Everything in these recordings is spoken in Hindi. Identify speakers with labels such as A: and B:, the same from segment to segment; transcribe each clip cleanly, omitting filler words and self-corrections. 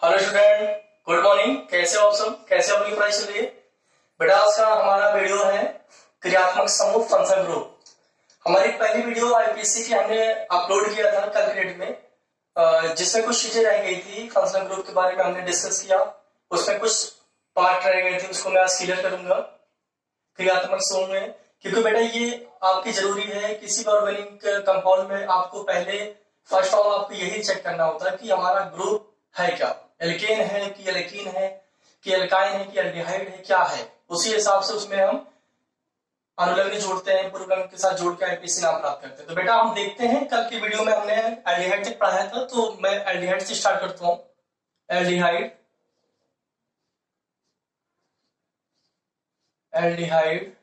A: Hello student, good morning. कैसे हो आप सब? कैसे आपकी पढ़ाई चल रही है? बेटा आज का हमारा वीडियो है क्रियात्मक समूह फंक्शन ग्रुप। हमारी पहली वीडियो आईपीएससी की हमने अपलोड किया था कल के डेट में, जिसमें कुछ चीजें रह गई थी। फंक्शन ग्रुप के बारे में हमने डिस्कस किया, उसमें कुछ पार्ट रह गए थे, उसको मैं आज क्लियर करूंगा क्रियात्मक समूह में। क्योंकि बेटा ये आपकी जरूरी है, किसी भी ऑर्गेनिक कंपाउंड में आपको पहले फर्स्ट ऑफ ऑल आपको यही चेक करना होता है कि हमारा ग्रुप है क्या, एल्केन है कि एल्कीन है कि एल्काइन है कि एल्डिहाइड है, क्या है। उसी हिसाब से उसमें हम अनुलग्न जोड़ते हैं, पूर्वलग्न के साथ जोड़ के आईपीएससी नाम प्राप्त करते हैं। तो बेटा हम देखते हैं, कल की वीडियो में हमने एल्डिहाइड तक पढ़ाया था, तो मैं एल्डिहाइड से स्टार्ट करता हूं। एल्डिहाइड एल्डिहाइड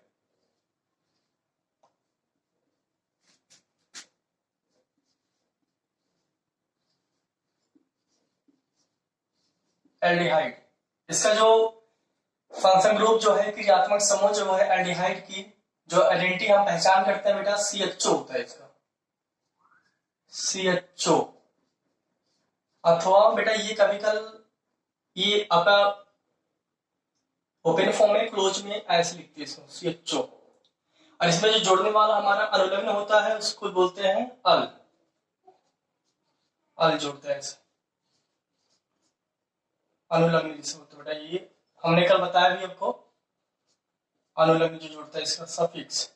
A: एल्डिहाइड इसका जो फंक्शन ग्रुप जो है, क्रियात्मक समूह जो है एल्डिहाइड की जो आइडेंटिटी हम पहचान करते हैं बेटा, CHO होता है इसका, CHO। अथवा बेटा ये केमिकल ये आपका ओपन फॉर्म में, क्लोज में ऐसे लिखते हैं इसको CHO। और इसमें जो जोड़ने वाला हमारा अनुलग्न होता है उसको बोलते हैं अल। अल जोड़ता है इसे, अनुलग्न जिसे बोलते हैं बेटा। ये हमने कल बताया भी आपको, अनुलग्न जो जोड़ता है इसका सफिक्स।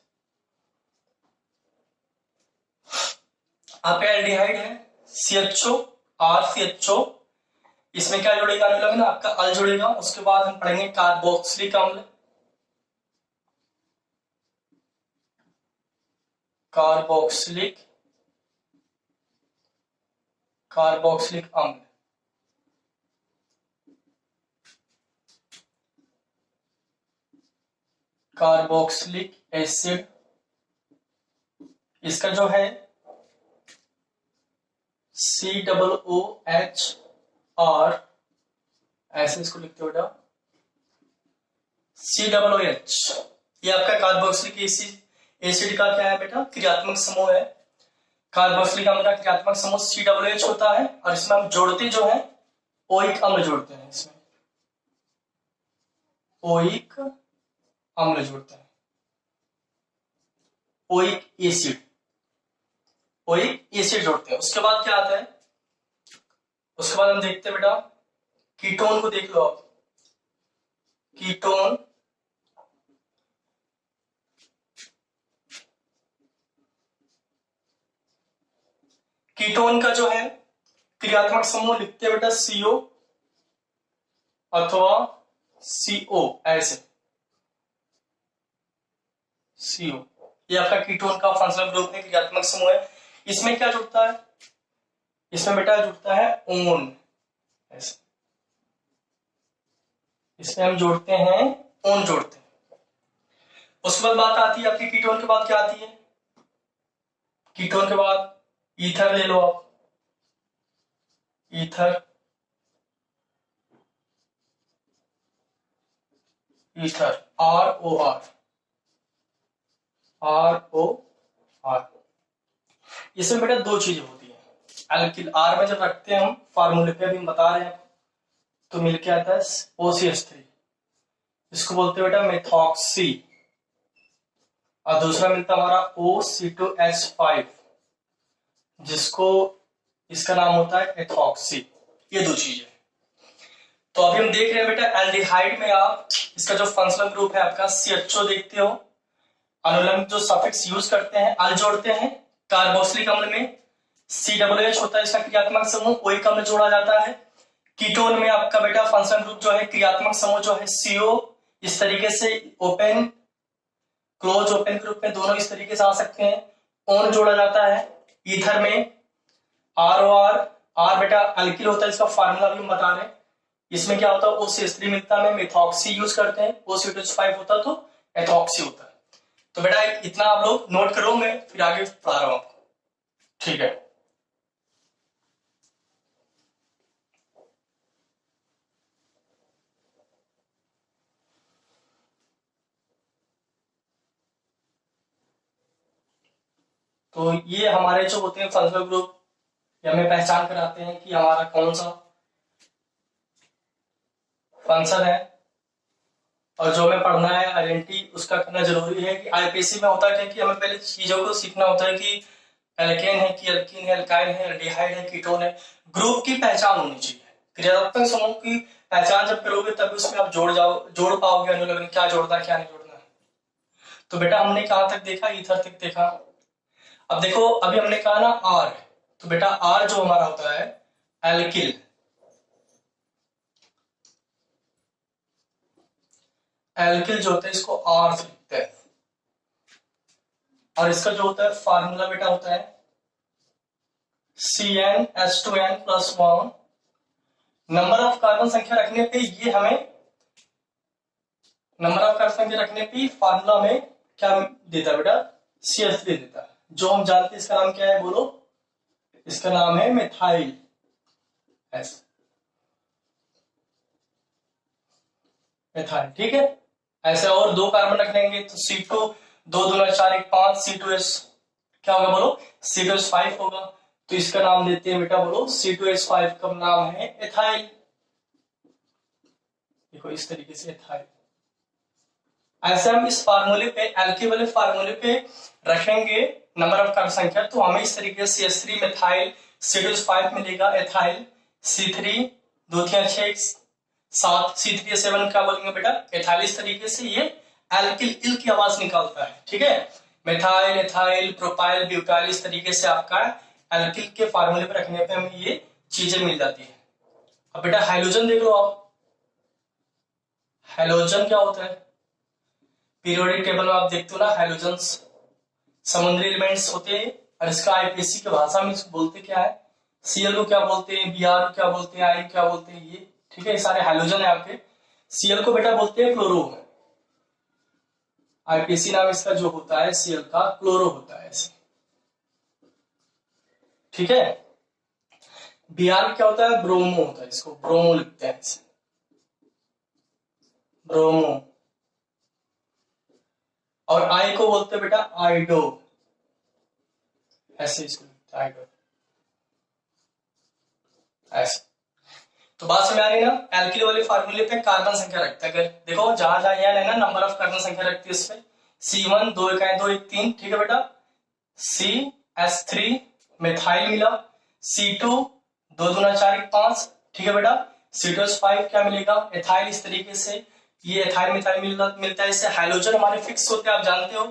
A: आपका एल्डिहाइड है CHO, RCHO। इसमें क्या जुड़ेगा? अनुलग्न आपका अल जुड़ेगा। उसके बाद हम पढ़ेंगे कार्बोक्सिलिक अम्ल, कार्बोक्सिलिक कार्बोक्सिलिक अम्ल। कार्बोक्सिलिक एसिड, इसका जो है COOH, ऐसे इसको लिखते हो बेटा, COOH। ये आपका कार्बोक्सिलिक एसिड का क्या है बेटा? क्रियात्मक समूह है। कार्बोक्सिलिक अम्ल का क्रियात्मक समूह COOH होता है। और इसमें हम जोड़ते जो है ओइक अम्ल जोड़ते हैं, इसमें ओइक अम्ल जोड़ते हैं, ओइक एसिड, ओइक एसिड जोड़ते हैं। उसके बाद क्या आता है? उसके बाद हम देखते हैं बेटा कीटोन को, देख लो आप। कीटोन, कीटोन का जो है क्रियात्मक समूह लिखते हैं बेटा CO अथवा CO, ऐसे CO। ये आपका कीटोन का फंक्शनल ग्रुप है, क्रियात्मक समूह है। इसमें क्या जुड़ता है? इसमें बेटा जुड़ता है ओन, ऐसे इसमें हम जोड़ते हैं ओन, जोड़ते हैं। उसके बाद बात आती है आपकी कीटोन के बाद क्या आती है? कीटोन के बाद ईथर ले लो आप, ईथर, ईथर ROR, इसमें बेटा दो चीजें होती है। एल्किल R में जब रखते हैं हम, फार्मूले पे अभी हम बता रहे हैं, तो मिलके आता है OCH3, इसको बोलते हैं बेटा मेथॉक्सी। और दूसरा मिलता हमारा OC2H5, जिसको इसका नाम होता है एथॉक्सी। ये दो चीजें। तो अभी हम देख रहे हैं बेटा एल्डिहाइड में आप इसका जो फंक्शनल ग्रुप है आपका CHO देखते हो। अनुलग्न जो सफिक्स यूज करते हैं, अल जोड़ते हैं। कार्बोक्सिलिक अम्ल में COOH होता है इसका क्रियात्मक समूह, ओइक अम्ल जोड़ा जाता है। कीटोन में आपका बेटा फंक्शनल ग्रुप जो है, क्रियात्मक समूह जो है CO, इस तरीके से ओपन क्लोज ओपन ग्रुप में दोनों इस तरीके से आ सकते हैं। ओन जोड़ा जाता है। ईथर में ROR, R बेटा अल्किल होता है, इसका फार्मूला भी हम बता रहे हैं। इसमें क्या होता है? OCH3 मिलता है, मेथॉक्सी यूज करते हैं। OC2H5 होता तो एथॉक्सी होता है। तो बेटा इतना आप लोग नोट करो, मैं फिर आगे पढ़ा रहा हूं आपको, ठीक है? तो ये हमारे जो होते हैं फंक्शनल ग्रुप, ये हमें पहचान कराते हैं कि हमारा कौन सा फंक्शन है, और जो हमें पढ़ना है आइडेंटिटी उसका करना जरूरी है। कि आईपीसी में होता है कि हमें पहले चीजों को सीखना होता है कि एल्केन है कि एल्कीन है, एल्काइन है, एल्डिहाइड है, कीटोन है। ग्रुप की पहचान होनी चाहिए। क्रियात्मक समूह की पहचान जब करोगे तभी उसमें आप जोड़ पाओगे अनुलग्न, क्या जोड़ना क्या नहीं जोड़ना। तो बेटा हमने कहां तक देखा, ईथर तक देखा। अब देखो अभी हमने कहा ना आर, तो बेटा आर जो हमारा होता है एल्किल, एल्किल जो होता है इसको आर से लिखते हैं, और इसका जो होता है फार्मूला बेटा होता है CnH2n+1। नंबर ऑफ कार्बन संख्या रखने पे ये हमें नंबर ऑफ कार्बन संख्या रखने पे फार्मूला में क्या देता है बेटा, CH3 देता है। जो हम जानते हैं इसका नाम क्या है, बोलो। इसका नाम है मिथाइल एस, मिथाइल, ठीक है। ऐसे और दो कार्बन रख लेंगे तो C2 2 दूना 4 1 5 C2S क्या होगा, बोलो C2S5 होगा। तो इसका नाम देते हैं बेटा, बोलो C2S5 का नाम है एथाइल। देखो इस तरीके से एथाइल। ऐसे हम इस फार्मूले पे, एल्की वाले फार्मूले पे रखेंगे नंबर ऑफ कार्बन संख्या, तो हमें इस तरीके से CH3 मिथाइल C2S5 मिलेगा एथाइल। C3 2 3 6 7 C3H7 क्या बोलेंगे बेटा, एथाइल। इस तरीके से ये एल्किल इल की आवाज निकालता है, ठीक है। मिथाइल, एथाइल, प्रोपाइल, ब्यूटाइल, इस तरीके से आपका एल्किल के फार्मूले पे रखने पे हमें ये चीजें मिल जाती है। अब बेटा हाइड्रोजन देख लो आप, हाइड्रोजन क्या होता है, पीरियोडिक टेबल में आप देखते हो ना हाइड्रोजन्स समुद्री एलिमेंट्स होते हैं, और इसका आईपीसी की भाषा में इसको बोलते क्या है, Cl को क्या बोलते हैं, Br को क्या बोलते हैं, I क्या बोलते हैं, ये ठीक है, सारे हाइड्रोजन है आपके। Cl को बेटा बोलते हैं क्लोरो, आईपीसी नाम इसका जो होता है Cl का क्लोरो होता है ऐसे, ठीक है। Br क्या होता है, ब्रोमो होता है, इसको ब्रोमो लिखते हैं ऐसे, ब्रोमो। और I को बोलते हैं बेटा आइडो, ऐसे इसको लिखते हैं आइडो, ऐसे। तो बात समझ आ रही है ना। एल्किल वाले फार्मूले पे कार्बन संख्या रखते हैं, अगर देखो जहां जहां एन है ना नंबर ऑफ कार्बन संख्या रखती है इसमें, C1 2 1 2 1 3, ठीक है बेटा। CH3 मिथाइल मिला, C2 2 दूना 4 1 5, ठीक है बेटा। C2H5 क्या मिलेगा, एथाइल। इस तरीके से ये एथाइल मिथाइल मिलता है। इससे हाइड्रोजन हमारे फिक्स होते हैं, आप जानते हो,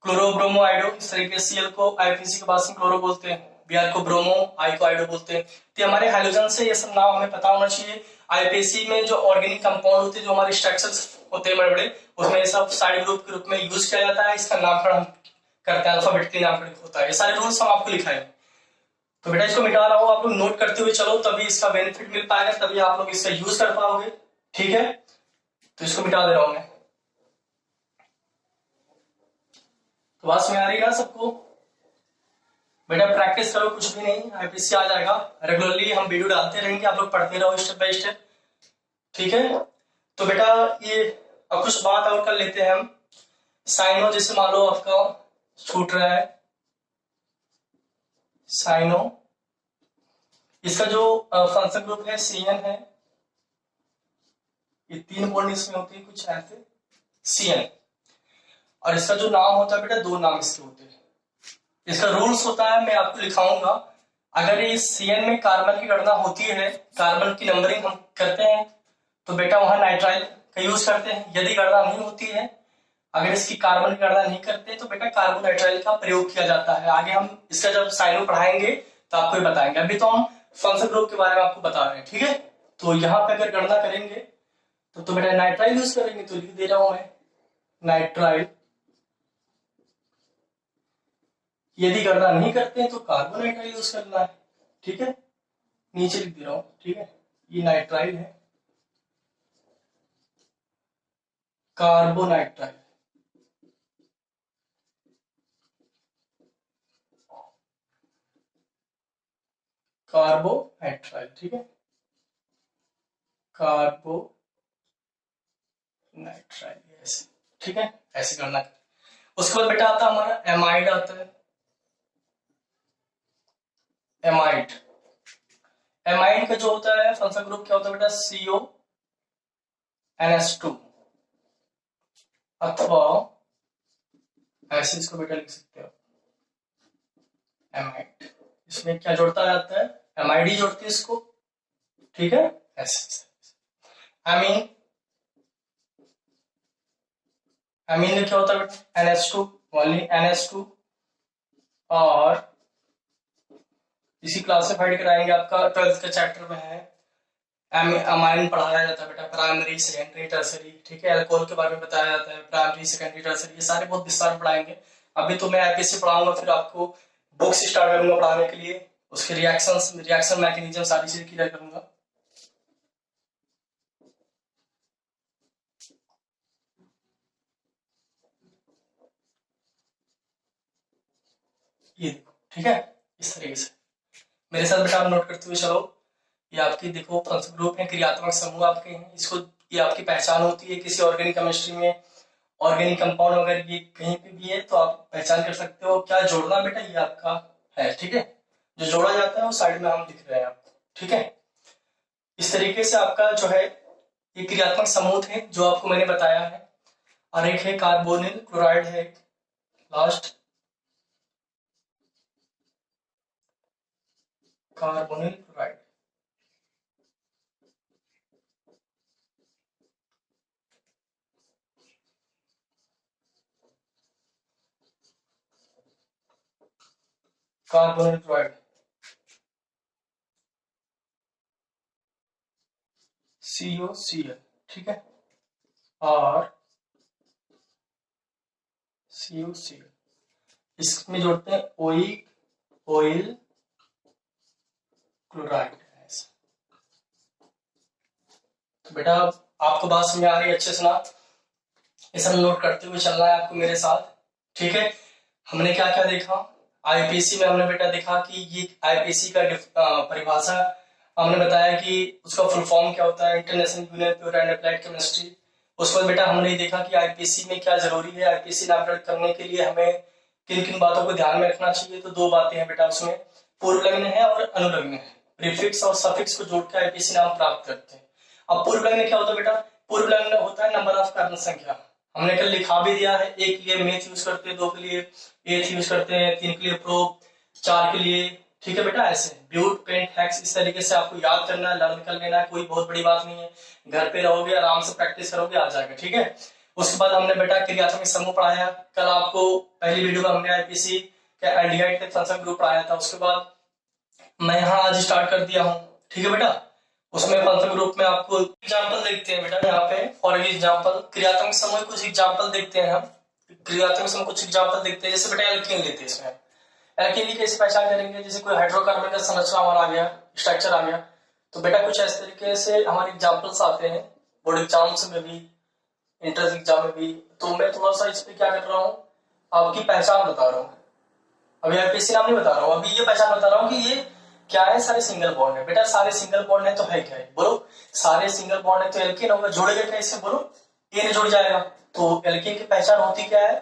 A: क्लोरो ब्रोमो आइडो। इस तरीके से Cl को आईपीसी के पास में क्लोरो बोलते हैं, Br को ब्रोमो, I को आइडो बोलते हैं। तो हमारे हाइड्रोजन से ये सब नाम हमें पता होना चाहिए। आईपीसी में जो ऑर्गेनिक कंपाउंड होते हैं, जो हमारे स्ट्रक्चर्स होते हैं बड़े बड़े, उसमें ये सब साइड ग्रुप के रूप में यूज किया जाता है। इसका नामकरण हम करते हैं, अल्फाबेटिकली नामकरण होता है। ये सारे रूल्स हम आपको लिखाए। तो बेटा इसको मिटा रहा हूं, आप लोग नोट करते हुए चलो, तभी इसका बेनिफिट मिल पाएगा, तभी आप लोग इसका यूज कर पाओगे, ठीक है। तो इसको मिटा दे रहा हूं मैं। तो बात समझ आ रही है ना सबको। बेटा प्रैक्टिस करो, कुछ भी नहीं, आईपीसी आ जाएगा। रेगुलरली हम वीडियो डालते रहेंगे, आप लोग पढ़ते रहो स्टेप बाय स्टेप, ठीक है। तो बेटा ये अब कुछ बात और कर लेते हैं हम। साइनो, जैसे मान लो आपका छूट रहा है साइनो, इसका जो फंक्शन ग्रुप है Cn है, ये 3 बॉन्ड इसमें होती है कुछ ऐसे Cn, और इसका जो नाम होता है बेटा 2 नाम इसके होते हैं। इसका रूल्स होता है, मैं आपको लिखाऊंगा। अगर इस Cn में कार्बन की गणना होती है, कार्बन की नंबरिंग हम करते हैं, तो बेटा वहां नाइट्राइल का यूज करते हैं। यदि गणना नहीं होती है, अगर इसकी कार्बन की गणना नहीं करते, तो बेटा कार्बन नाइट्राइल का प्रयोग किया जाता है। आगे हम इसका जब साइनो पढ़ाएंगे तो आपको ये बताएंगे। अभी तो हम फंक्शन ग्रुप के बारे में आपको बता रहे हैं, ठीक है। तो यहाँ पे अगर गणना करेंगे तो बेटा नाइट्राइल यूज करेंगे, तो लिख दे रहा हूं मैं नाइट्राइल। यदि गणना नहीं करते हैं तो कार्बन नाइट्राइल यूज करना है, ठीक है। नीचे लिख दे रहा हूं, ठीक है। ये नाइट्राइल है, कार्बोनाइट्राइल, कार्बोनाइट्राइल, ठीक है, कार्बोनाइट्राइल ऐसे, ठीक है, ऐसे करना है। उसके बाद बेटा आता है हमारा एमाइड आता है, एमाइड। एमाइड का जो होता है फंक्शन ग्रुप क्या होता है बेटा, CO NH2, अथवा ऐसे इसको बेटा लिख सकते हो एमाइड। इसमें क्या जोड़ता जाता है, एमाइड जोड़ती है इसको, ठीक है। ऐसे एमीन, एमीन में क्या होता है बेटा, NH2, ओनली NH2। और इसी क्लासिफाइड कराएंगे, आपका 12th का चैप्टर में है, अमाइन पढ़ाया जाता है बेटा, प्राइमरी सेकेंडरी टर्सरी, ठीक है। अल्कोहल के बारे में बताया जाता है, प्राइमरी सेकेंडरी टर्सरी, ये सारे बहुत विस्तार में पढ़ाएंगे। अभी तो मैं आईपीसी पढ़ाऊंगा, फिर आपको बुक्स स्टार्ट करूंगा पढ़ाने के लिए, उसके रिएक्शन मैकेनिज्म सारी चीजें क्लियर करूंगा। ये देखो, ठीक है, इस तरीके से मेरे साथ बेटा आप नोट करते हुए चलो। ये आपकी देखो ग्रुप है, क्रियात्मक समूह आपके हैं, इसको ये आपकी पहचान होती है किसी ऑर्गेनिक केमिस्ट्री में, ऑर्गेनिक कंपाउंड अगर ये कहीं पे भी है तो आप पहचान कर सकते हो। क्या जोड़ना बेटा, ये आपका है, ठीक है। जो जोड़ा जाता है वो साइड में हम दिख रहे हैं आपको, ठीक है। इस तरीके से आपका जो है ये क्रियात्मक समूह थे जो आपको मैंने बताया है। और एक है कार्बोनिल क्लोराइड है last, carbonyl chloride. Carbonyl chloride COCl, ठीक है, और COCl इसमें जोड़ते हैं ऑयल क्लोराइड। तो बेटा आपको बात समझ आ रही है अच्छे से ना, ये सब नोट करते हुए चलना है आपको मेरे साथ, ठीक है। हमने क्या क्या देखा आईपीसी में, हमने बेटा देखा कि ये आईपीसी का परिभाषा हमने बताया कि उसका फुल फॉर्म क्या होता है, international union pure and applied chemistry. उसके बाद बेटा हमने देखा कि आईपीसी में क्या जरूरी है, आईपीसी नामकरण करने के लिए हमें किन किन बातों को ध्यान में रखना चाहिए। तो दो बातें हैं बेटा उसमें, पूर्वलग्न है और अनुलग्न है, प्रीफिक्स और सफिक्स को जोड़ के आईपीसी नाम प्राप्त करते हैं। अब पूर्वलग्न क्या होता है बेटा, पूर्वलग्न होता है नंबर ऑफ कार्बन संख्या, हमने कल लिखा भी दिया है, एक के लिए मेथ यूज करते हैं, दो के लिए एथ यूज करते हैं, तीन के लिए प्रोप, चार के लिए, ठीक है बेटा। ऐसे ब्यूट पेंट हेक्स इस तरीके से आपको याद करना है, लर्न कर लेना है, कोई बहुत बड़ी बात नहीं है, घर पे रहोगे आराम से प्रैक्टिस करोगे आ जाएगा, ठीक है। उसके बाद हमने बेटा क्रियात्मक समूह पढ़ाया, कल आपको पहली वीडियो में हमने आईपीसी का एल्डिहाइड फंक्शन ग्रुप पढ़ाया था। उसके बाद मैं यहाँ आज स्टार्ट कर दिया हूँ, ठीक है बेटा। उसमें फंक्शन ग्रुप में आपको एग्जांपल देखते हैं बेटा, यहाँ पे फॉर एग्जांपल क्रियात्मक समूह कुछ एग्जांपल देखते हैं हम, क्रियात्मक समूह कुछ एग्जांपल देखते हैं। जैसे बेटा एल्कीन लेते हैं, इसमें एल्कीन की कैसे पहचान करेंगे, जैसे कोई हाइड्रोकार्बन का संरचना हमारा आ गया, स्ट्रक्चर आ गया, तो बेटा कुछ इस तरीके से हमारे एग्जाम्पल्स आते हैं बोर्ड एग्जाम्स में भी, इंट्रेंस एग्जाम में भी। तो मैं थोड़ा सा इस पे क्या कर रहा हूँ, आपकी पहचान बता रहा हूँ, अभी आईपीसी नाम नहीं बता रहा हूँ, अभी ये पहचान बता रहा हूँ कि ये क्या है, सारे सिंगल बॉन्ड है बेटा। सारे सिंगल बॉन्ड है तो है क्या है, बोलो सारे सिंगल बॉन्ड है तो एल्कीन होगा, जोड़ेगा कैसे, बोलो ए ने जुड़ जाएगा। तो एल्कीन की पहचान होती क्या है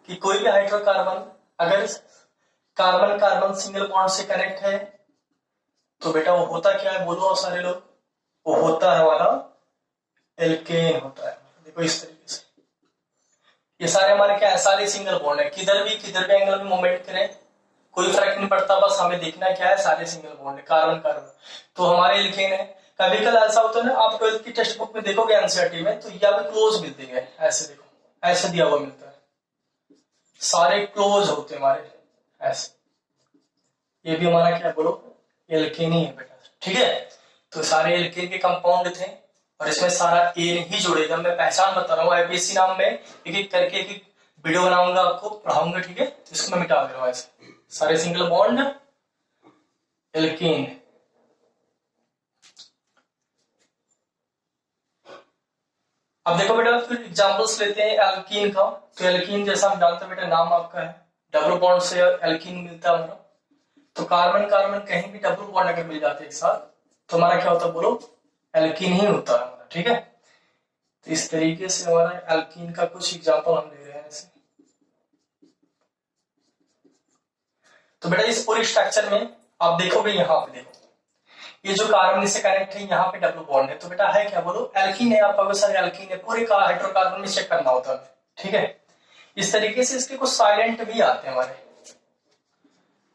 A: कि कोई भी हाइड्रोकार्बन अगर कार्बन कार्बन सिंगल बॉन्ड से कनेक्ट है तो बेटा वो होता क्या है, बोलो सारे लोग, वो होता है हमारा एल्केन होता है। देखो इस तरीके से ये सारे हमारे क्या है, सारे सिंगल बॉन्ड है, किधर भी एंगल में मूवमेंट करें कोई फर्क नहीं पड़ता, बस हमें देखना क्या है, सारे सिंगल बॉन्ड है, कार्बन कार्बन तो हमारे एल्केन है। कभी कल ऐसा होता है ना, आप 12th की टेक्स्ट बुक में देखोगे एनसीईआरटी में, तो यहाँ पे क्लोज मिलते हैं, ऐसे देखो ऐसे दिया हुआ मिलता है, सारे क्लोज होते हैं हमारे ऐसे, ये भी हमारा क्या बोलो एल्केन ही है बेटा, ठीक है। तो सारे एल्केन के कंपाउंड थे और इसमें सारा एन ही जुड़ेगा। मैं पहचान बता रहा हूँ आईपीसी नाम में, एक एक करके एक वीडियो बनाऊंगा आपको पढ़ाऊंगा, ठीक है। तो इसको मैं मिटा दे रहा हूँ, ऐसे सारे सिंगल बॉन्ड एल्केन। अब देखो बेटा फिर एग्जांपल्स लेते हैं एल्कीन का। तो एल्कीन जैसा हम जानते हैं बेटा, नाम आपका है, डबल बॉन्ड से एल्कीन मिलता है हमारा। तो कार्बन कार्बन कहीं भी डबल बॉन्ड अगर मिल जाते हैं एक साथ तो हमारा क्या होता है, बोलो एल्कीन ही होता है हमारा, ठीक है। तो इस तरीके से हमारा एल्कीन का कुछ एग्जांपल हम ले रहे हैं ऐसे। तो बेटा इस पूरे स्ट्रक्चर में आप देखोगे, यहाँ पे देखो ये जो कार्बन इससे कनेक्ट है यहाँ पे डबल बॉन्ड है, तो बेटा है क्या बोलो, एल्कीन है आपका, सर एल्कीन है, पूरे का हाइड्रोकार्बन में चेक करना होता है, ठीक है। इस तरीके से इसके कुछ साइलेंट भी आते हैं हमारे,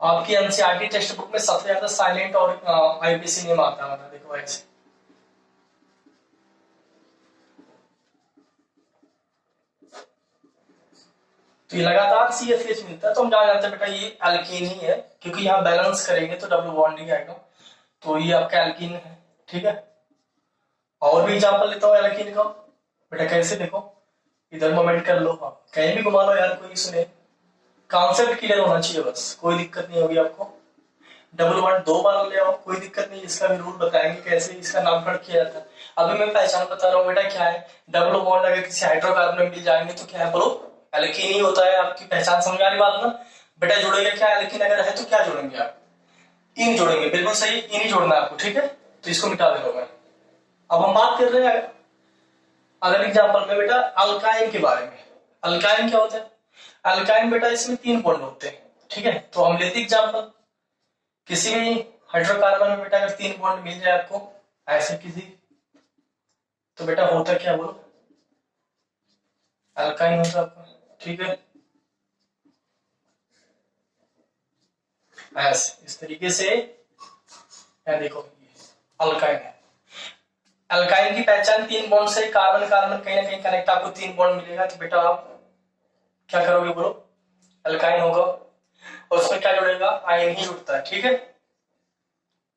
A: आपकी एनसीईआरटी टेक्स्ट बुक में सबसे ज्यादा साइलेंट और आईपीसी नेम आता है, देखो ऐसे। तो ये लगातार CH मिलता है, तो हम जान जाते हैं बेटा ये एल्कीन ही है, क्योंकि यहाँ बैलेंस करेंगे तो डबल बॉन्ड ही आएगा, तो ये आपका एल्कीन है, ठीक है। और भी एग्जांपल लेता हूँ एल्कीन का, बेटा कैसे देखो, इधर मोमेंट कर लो, हाँ कहीं भी घुमा लो यार, कोई सुने, कॉन्सेप्ट क्लियर होना चाहिए बस, कोई दिक्कत नहीं होगी आपको। डबल बॉन्ड 2 बार ले आओ, कोई दिक्कत नहीं, इसका भी रूल बताएंगे कैसे इसका नामकरण किया जाता है। अभी मैं पहचान बता रहा हूँ बेटा, क्या है डबल बॉन्ड अगर किसी हाइड्रोकार्बन में मिल जाएंगे तो क्या है बोलो, एल्कीन ही होता है। आपकी पहचान समझ आ रही बात ना बेटा, जुड़ेगा क्या एल्कीन अगर है तो क्या जोड़ेंगे आप, इन जोड़ेंगे, बिल्कुल सही, इन ही जोड़ना है आपको, ठीक है। तो इसको मिटा दे रहा हूं मैं। अब हम बात कर रहे हैं अगर एग्जाम्पल में बेटा अल्काइन के बारे में। अल्काइन क्या होता है, अल्काइन बेटा इसमें 3 बॉन्ड होते हैं, ठीक है। तो हम लेते एग्जाम्पल, किसी भी हाइड्रोकार्बन में बेटा अगर 3 बॉन्ड मिल जाए आपको ऐसे किसी, तो बेटा होता क्या बोलो, अल्काइन होता है आपका, ठीक है। ऐसे इस तरीके से देखो अल्काइन है। अल्काइन की पहचान 3 बॉन्ड से, कार्बन कार्बन कहीं ना कहीं कनेक्ट, आपको 3 बॉन्ड मिलेगा, तो बेटा आप क्या करोगे बोलो, अल्काइन होगा, और उसमें क्या जुड़ेगा, आयन ही जुड़ता है, ठीक है,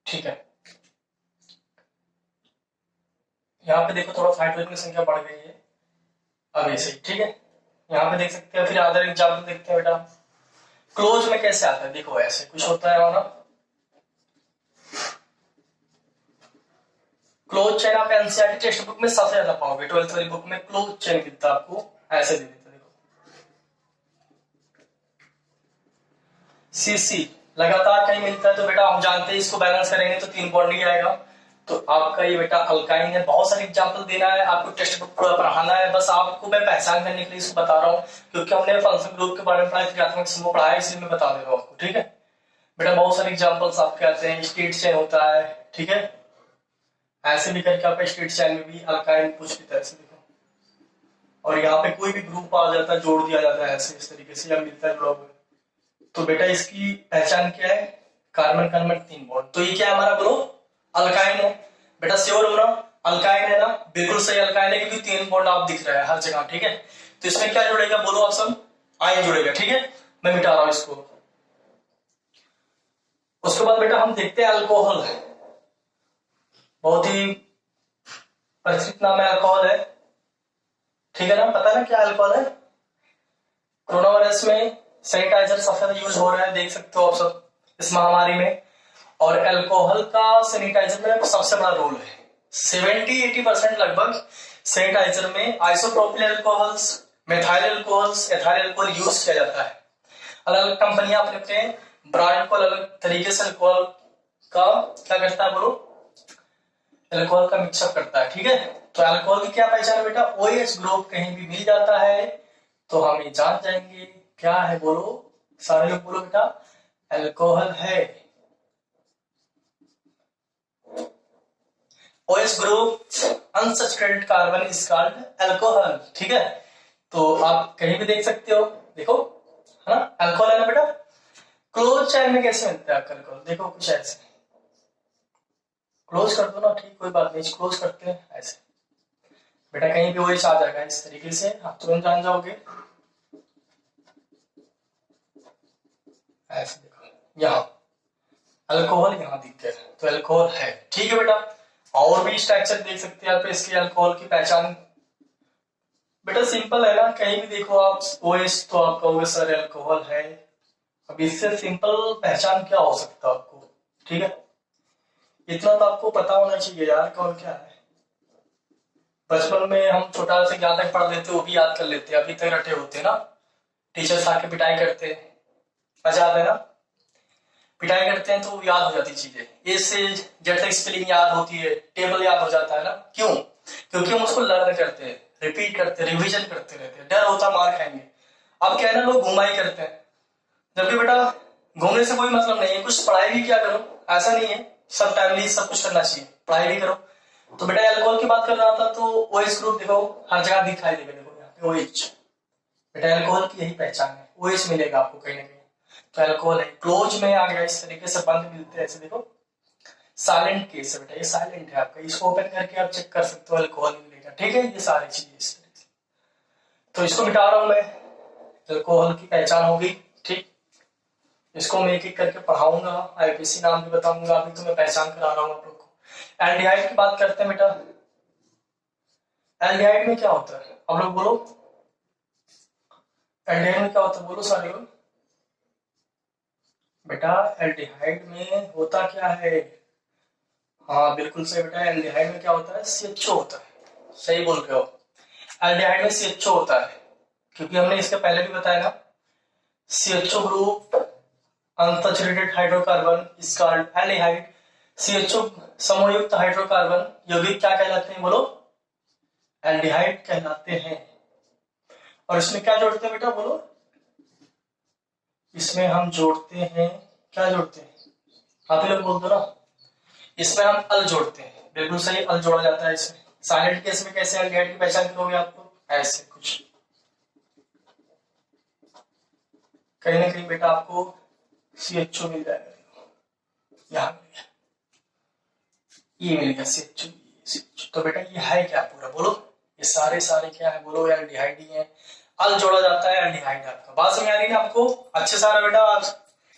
A: ठीक है। यहाँ पे देखो थोड़ा हाइड्रोजन की संख्या बढ़ गई है अब ऐसे, ठीक है। यहाँ पे देख सकते हैं, फिर अदर एग्जाम्पल देखते हैं बेटा, क्लोज में कैसे आता है, देखो ऐसे कुछ होता है ना, क्लोज चेन आप एनसीईआरटी टेक्स्ट बुक में सबसे ज्यादा पाओगे, 12th वाली बुक में क्लोज चेन मिलता है आपको, ऐसे दे देते देखो, CC लगातार कहीं मिलता है, तो बेटा हम जानते हैं इसको बैलेंस करेंगे तो 3 बॉन्ड ही आएगा, तो आपका ये बेटा अल्काइन है। बहुत सारे एग्जांपल देना है आपको, टेक्स्ट बुक पूरा पढ़ाना है, बस आपको मैं पहचान करने के लिए इसको बता रहा हूँ, क्योंकि हमने फंक्शन ग्रुप के बारे में पढ़ा, त्रिज्यात्मक समूह पढ़ा है, इसलिए मैं बता दे रहा हूँ आपको, ठीक है बेटा। बहुत सारे एग्जाम्पल्स आपके आते हैं, स्टेट चेन होता है, ठीक है, ऐसे भी करके आपका स्टेट चेन में भी अल्काइन पूछ लेता है, ऐसे देखो, और यहाँ पे कोई भी ग्रुप आ जाता है, जोड़ दिया जाता है ऐसे इस तरीके से, या मिलता है जुड़ा हुआ, तो बेटा इसकी पहचान क्या है, कार्बन कार्बन 3 बॉन्ड, तो ये क्या है हमारा बोलो, अल्काइन है बेटा, श्योर हो ना, अल्काइन है ना, बिल्कुल सही अल्काइन है, क्योंकि 3 बॉन्ड आप दिख रहा है हर जगह, ठीक है। तो इसमें क्या जुड़ेगा बोलो आप सब, आयन जुड़ेगा, ठीक है, मैं मिटा रहा हूं इसको। उसके बाद बेटा हम देखते हैं अल्कोहल, बहुत ही परिचित नाम है अल्कोहल है, ठीक है ना, पता ना क्या अल्कोहल है। कोरोना वायरस में सैनिटाइजर सबसे ज्यादा यूज हो रहा है, देख सकते हो आप सब इस महामारी में, और अल्कोहल का सैनिटाइजर में सबसे बड़ा रोल है, 70-80% लगभग सैनिटाइजर में isopropyl alcohols, methyl alcohols, ethyl alcohol use किया जाता है। अलग अलग कंपनियां अपने अपने ब्रांड को अलग अलग तरीके से अल्कोहल का क्या करता है बोलो, अल्कोहल का मिक्सअप करता है, ठीक है। तो अल्कोहल की क्या पहचान है बेटा, OH ग्रुप कहीं भी मिल जाता है तो हम ये जान जाएंगे क्या है बोलो, सारे लोग बोलो बेटा अल्कोहल है। OH group unsaturated carbon is called alcohol, ठीक है। तो आप कहीं भी देख सकते हो, देखो है ना, अल्कोहल है ना बेटा। क्लोज चेन में कैसे मिलता है आपका अल्कोहल, देखो कुछ ऐसे, क्लोज कर दो ना, ठीक कोई बात नहीं, क्लोज करते हैं ऐसे बेटा, कहीं भी OH आ जाएगा इस तरीके से, आप तुरंत जान जाओगे, ऐसे देखो यहाँ अल्कोहल यहाँ दिख गया, तो अल्कोहल है, ठीक है बेटा। और भी स्ट्रक्चर देख सकते हैं आप इसके अल्कोहल की पहचान, बेटा सिंपल है ना, कहीं भी देखो आप OH तो आप कहोगे सर अल्कोहल है, अब इससे सिंपल पहचान क्या हो सकता है आपको, ठीक है, इतना तो आपको पता होना चाहिए यार कौन क्या है। बचपन में हम छोटा से ज्ञान तक पढ़ लेते वो भी याद कर लेते, अभी तक रटे होते ना, टीचर्स आके पिटाई करते, मजा आता है ना, पिटाई करते हैं तो याद हो जाती चीजें, ए से जेड तक स्पेलिंग याद होती है, टेबल याद हो जाता है ना, क्यों, क्योंकि हम उसको लर्न करते हैं, रिपीट करते हैं, रिवीजन करते रहते हैं, डर होता मार खाएंगे। अब क्या है ना, लोग घुमाई करते हैं, जबकि बेटा घूमने से कोई मतलब नहीं है, कुछ पढ़ाई भी क्या करो, ऐसा नहीं है, सब टाइमली सब कुछ करना चाहिए, पढ़ाई भी करो। तो बेटा एल्कोहल की बात कर रहा था, तो OH ग्रुप देखो हर जगह दिखाई देगा, देखो यहाँ पे OH। बेटा एल्कोहल की यही पहचान है, OH मिलेगा आपको कहीं ना कहीं। तो एल्कोहल है, क्लोज में आ गया इस तरीके से, बंद मिलते हैं ऐसे, देखो साइलेंट केस है बेटा, ये साइलेंट है आपका, इसको ओपन करके आप चेक कर सकते हो, अल्कोहल मिलेगा। ठीक है, ये सारी चीजें इस तरीके से। तो इसको मिटा रहा हूं मैं, अल्कोहल की पहचान होगी। ठीक, इसको मैं एक एक करके पढ़ाऊंगा, IUPAC नाम भी बताऊंगा, अभी तो मैं पहचान करा रहा हूँ आप लोग को। एल्डिहाइड की बात करते हैं बेटा। एल्डिहाइड में क्या होता है, आप लोग बोलो, एल्डिहाइड में क्या होता है, बोलो सारे लोग। बेटा एल्डिहाइड में होता क्या है, हाँ बिल्कुल सही बेटा, एल्डिहाइड में क्या होता है, CHO होता है, सही बोल रहे हो। एल्डिहाइड में CHO होता है, क्योंकि हमने इसके पहले भी बताया ना, CHO group unsaturated hydrocarbon is called aldehyde. CHO समूहयुक्त हाइड्रोकार्बन यौगिक क्या कहलाते हैं, बोलो, एल्डिहाइड कहलाते हैं। और इसमें क्या जोड़ते हैं बेटा, बोलो, इसमें हम जोड़ते हैं, क्या जोड़ते हैं, आप ही लोग बोल दो ना, इसमें हम अल जोड़ते हैं, बिल्कुल सही, अल जोड़ा जाता है इसमें। साइलेंट केस में कैसे एल्डिहाइड की पहचान करोगे आप लोग, ऐसे कुछ, कहीं ना कहीं बेटा आपको CHO मिल जाएगा, यहाँ मिल गया, ये मिल गया CHO। तो बेटा ये है क्या पूरा, बोलो, ये सारे सारे क्या है, बोलो, एल्डिहाइड ही है, अल जोड़ा जाता है एल्डिहाइड। आपका बात समझ आ रही है आपको, अच्छे सारा बेटा आप,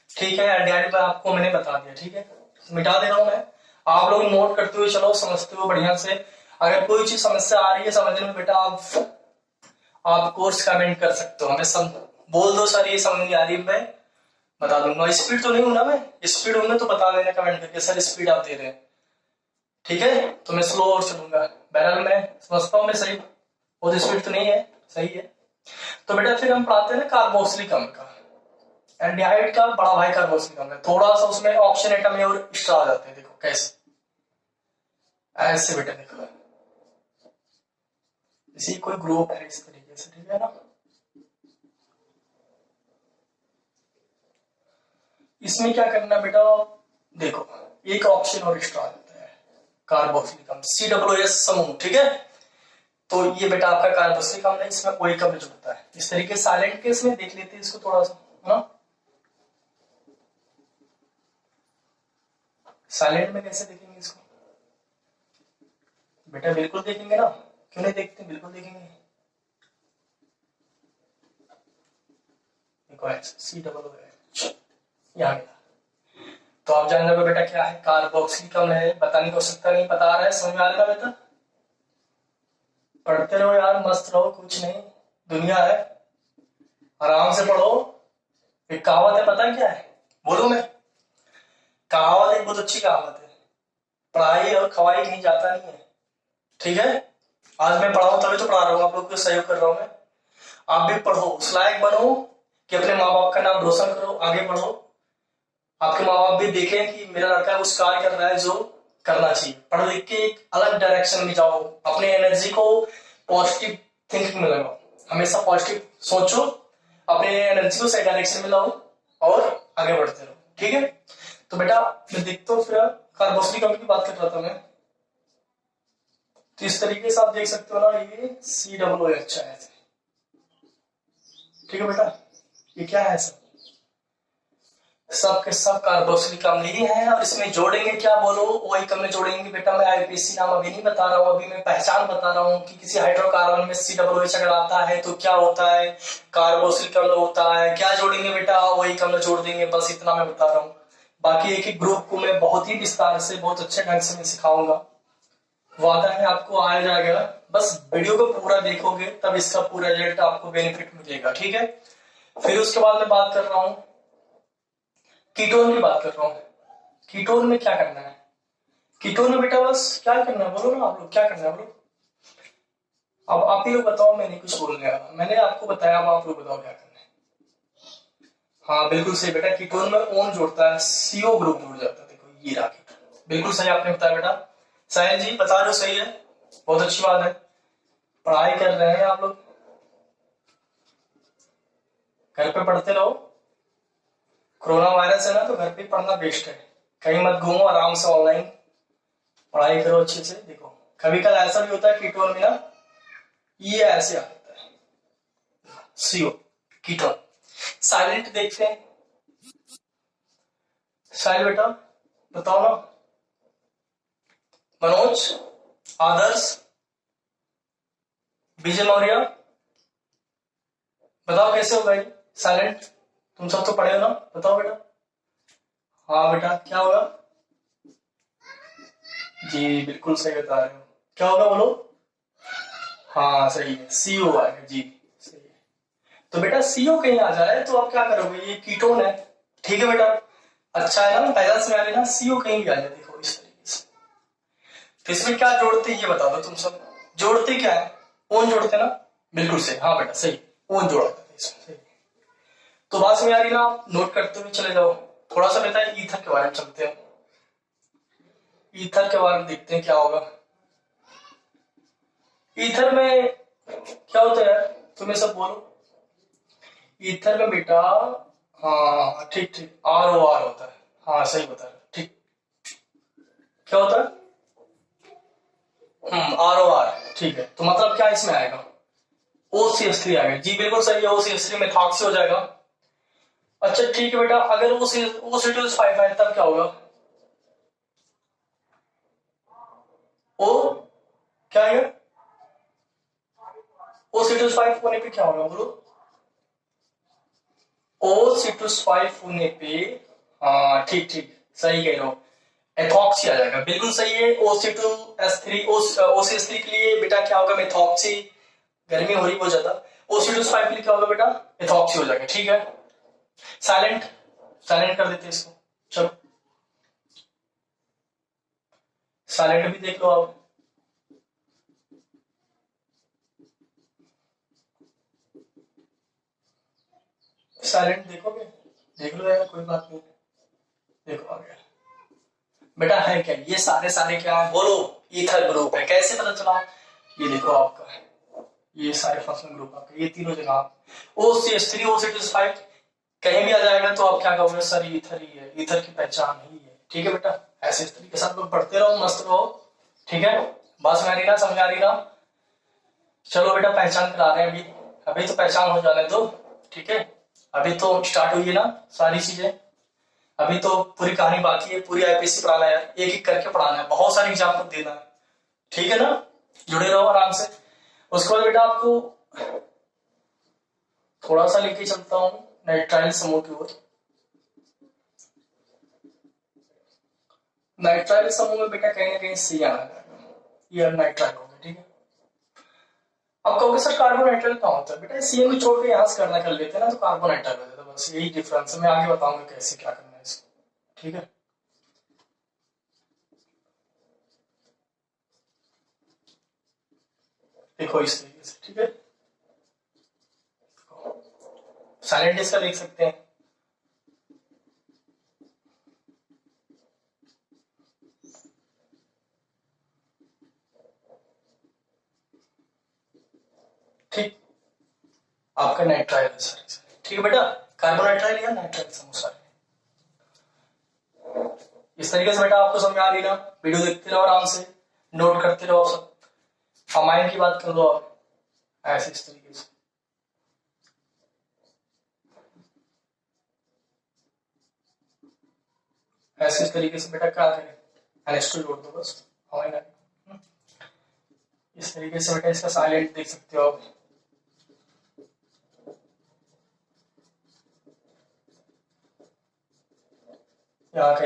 A: ठीक है, एल्डिहाइड पर आपको मैंने बता दिया। ठीक है, मिटा दे रहा हूं मैं, आप लोग नोट करते हुए चलो, समझते हो बढ़िया से। अगर कोई चीज समस्या आ रही है समझने में बेटा, आप कोर्स कमेंट कर सकते हो, हमें सब बोल दो सर ये समझ नहीं आ रही, मैं बता दूंगा। स्पीड तो नहीं हूं ना मैं, स्पीड हूं तो बता देना कमेंट करके, सर स्पीड आप दे रहे हैं। ठीक है, तो मैं स्लो और चलूंगा, बहरहाल मैं समझता हूँ मैं सही, बहुत स्पीड तो नहीं है, सही है। तो बेटा फिर हम पढ़ाते हैं ना कार्बोक्सिलिक अम्ल का, एल्डिहाइड का बड़ा भाई कार्बोक्सिलिक अम्ल है, थोड़ा सा उसमें ऑक्सीजन एटम में और एक्स्ट्रा आ जाते हैं, देखो कैसे, ऐसे बेटा देखो, इसी कोई ग्रुप है इस तरीके से, ठीक है ना। इसमें क्या करना बेटा, देखो एक ऑप्शन और एक्स्ट्रा आ जाता है, कार्बोक्सिलिक अम्ल COOH समूह। ठीक है, तो ये बेटा आपका कार्बोक्सिलिक अम्ल है, इसमें OH अम्ल जुड़ता है इस तरीके। साइलेंट केस में देख लेते हैं इसको थोड़ा सा, है ना, साइलेंट में कैसे देखेंगे इसको बेटा, बिल्कुल देखेंगे ना, क्यों नहीं देखते, बिल्कुल देखेंगे। देखो COOH यहाँ मिला, तो आप जान लोगे बेटा क्या है, कार्बोक्सिलिक अम्ल है, बताने की आवश्यकता नहीं, बता रहा है, समझ में आ रहा है बेटा। पढ़ते रहो यार, मस्त रहो, कुछ नहीं, दुनिया है, आराम से पढ़ो। एक कहावत है, पता है क्या है, बोलो मैं, कहावत एक बहुत अच्छी कहावत है, पढ़ाई और खवाई कहीं जाता नहीं है। ठीक है, आज मैं पढ़ा हूं तभी तो पढ़ा रहा हूँ, आप लोग को सहयोग कर रहा हूं मैं। आप भी पढ़ो, उस लायक बनो कि अपने माँ बाप का नाम रोशन करो, आगे बढ़ो, आपके माँ बाप भी देखें कि मेरा लड़का उस कार्य कर रहा है जो करना चाहिए। पढ़ लिख के एक अलग डायरेक्शन में जाओ, अपने एनर्जी को पॉजिटिव थिंकिंग में लगाओ, हमेशा पॉजिटिव सोचो, अपने एनर्जी को सही डायरेक्शन में लाओ और आगे बढ़ते रहो। ठीक है, तो बेटा मैं देखता हूँ, फिर कार्बोक्सिलिक अम्ल की बात कर रहा था मैं, तो इस तरीके से आप देख सकते हो ना, ये COOH है, ठीक है बेटा, ये क्या है, सब के सब कार्बोक्सिलिक अम्ल ही है। और इसमें जोड़ेंगे क्या, बोलो, OH अम्ल जोड़ेंगे बेटा, मैं IUPAC नाम अभी नहीं बता रहा हूँ, अभी मैं पहचान बता रहा हूँ कि किसी हाइड्रोकार्बन में COOH अगर आता है तो क्या होता है, कार्बोक्सिलिक अम्ल होता है। क्या जोड़ेंगे बेटा, OH अम्ल जोड़ देंगे, बस इतना मैं बता रहा हूँ। बाकी एक एक ग्रुप को मैं बहुत ही विस्तार से, बहुत अच्छे ढंग से मैं सिखाऊंगा, वादा है आपको आ जाएगा, बस वीडियो को पूरा देखोगे तब इसका पूरा रिजल्ट आपको बेनिफिट मिलेगा। ठीक है, फिर उसके बाद मैं बात कर रहा हूँ, कीटोन की बात कर रहा हूँ। कीटोन में क्या करना है, कीटोन में बेटा बस क्या करना है, बोलो ना आप लोग, क्या करना है बोलो, अब आप ही लोग बताओ, मैंने कुछ बोलने वाला, मैंने आपको बताया, अब आप लोग बताओ क्या करना है। हाँ बिल्कुल सही बेटा, कीटोन में ओन जोड़ता है, CO ग्रुप जुड़ जाता है, देखो ये रहा कीटोन, बिल्कुल सही आपने बताया बेटा, साहिल जी बता रहे हो, सही है, बहुत अच्छी बात है, पढ़ाई कर रहे हैं आप लोग, घर पे पढ़ते रहो, कोरोना वायरस है ना, तो घर पे पढ़ना बेस्ट है, कहीं मत घूमो, आराम से ऑनलाइन पढ़ाई करो अच्छे से। देखो कभी कल ऐसा भी होता है कीटोन में ना, ये ऐसे आता है CO कीटोन। साइलेंट देखते हैं, साहिल बेटा बताओ ना, मनोज, आदर्श, विजय मौर्य, बताओ कैसे होगा ये साइलेंट? तुम सब तो पढ़े हो ना, बताओ बेटा। हाँ बेटा क्या होगा? जी बिल्कुल सही बता रहे हो, क्या होगा बोलो? हाँ सही है, CO आएगा जी, सही है। तो बेटा CO कहीं आ जाए तो आप क्या करोगे, ये कीटोन है, ठीक है बेटा, अच्छा है ना, पहला से आ ना, CO कहीं भी आ जाए, देखो इस तरीके से। तो इसमें क्या जोड़ते हैं ये बता दो तुम सब, जोड़ते क्या है? ओन जोड़ते ना, बिल्कुल सही, हाँ बेटा सही, ओन जोड़ा करते इसमें, सही। तो बात समझ आ रही ना, आप नोट करते हुए चले जाओ। थोड़ा सा बेटा ईथर के बारे में चलते हैं, ईथर के बारे में देखते हैं क्या होगा। ईथर में क्या होता है तुम्हें सब बोलो। ईथर में बेटा, हाँ ठीक ठीक, ROR होता है, हाँ सही बता रहे, ठीक। क्या होता है? ROR, ठीक है। तो मतलब क्या इसमें आएगा? OCH3 आएगा, जी बिल्कुल सही है, OCH3 मेथॉक्सी हो जाएगा। अच्छा ठीक है बेटा, अगर OC2H5 है तब क्या होगा? ओ क्या है? OC2H5 होने पे क्या होगा बोलो? OC2H5 होने पे, हाँ ठीक ठीक सही कह रहे हो, एथॉक्सी आ जाएगा, बिल्कुल सही है। OC2S3 OCH3 के लिए बेटा क्या होगा? मेथॉक्सी, गर्मी हो रही बहुत ज्यादा, OC2H5 के लिए क्या होगा बेटा? एथॉक्सी हो जाएगा, ठीक है। साइलेंट, साइलेंट कर देते हैं इसको, चलो साइलेंट भी देख लो आप। साइलेंट देखोगे? देख लो यार, कोई बात नहीं, देखो आ गया बेटा। है क्या ये सारे सारे क्या है बोलो? ईथर ग्रुप है, कैसे पता चला? ये देखो आपका है, ये सारे फंक्शनल ग्रुप आपके, ये तीनों जगह आप OCH3 OCH5 कहीं भी आ जाएगा तो आप क्या कहोगे? सर ईथर ही है, ईथर की पहचान ही है, ठीक है बेटा। ऐसे इस तरीके से आप लोग पढ़ते रहो, मस्त रहो, ठीक है। बात समझ आ रही ना, समझ आ रही ना? चलो बेटा पहचान करा रहे हैं अभी, अभी तो पहचान हो जाने दो, ठीक है। अभी तो स्टार्ट हुई है ना सारी चीजें, अभी तो पूरी कहानी बाकी है, पूरी IPSC पढ़ाना है, एक एक करके पढ़ाना है, बहुत सारे एग्जाम्पल देना है, ठीक है ना। जुड़े रहो आराम से। उसके बाद बेटा आपको थोड़ा सा लेके चलता हूँ नाइट्राइल समूह की ओर। नाइट्राइल समूह में बेटा कहीं ना कहीं C आना है, ये नाइट्राइल हो गया, ठीक है। अब कहोगे सर कार्बोनाइट्राइल कहाँ होता है? बेटा CN को छोड़ के यहाँ से करना कर लेते हैं ना, तो कार्बोनाइट्राइल हो जाता है, बस यही डिफरेंस है। मैं आगे बताऊंगा कैसे क्या करना है इसको, ठीक है। देखो इस तरीके से, ठीक है। साइलेंट इसका देख सकते हैं, ठीक। आपका नाइट्राइल है सर, ठीक है बेटा। कार्बोनाइट्राइल या नाइट्राइल समूह सारे इस तरीके से बेटा आपको समझ आ रही ना। वीडियो देखते रहो आराम से, नोट करते रहो सब। अमाइन की बात कर लो आप, ऐसे इस तरीके से, ऐसे इस तरीके से बेटा क्या करें, एनेस्टो जोड़ दो बस, अमाइन आ गई। इस तरीके से बेटा इसका साइलेंट देख सकते हो आप, यहाँ का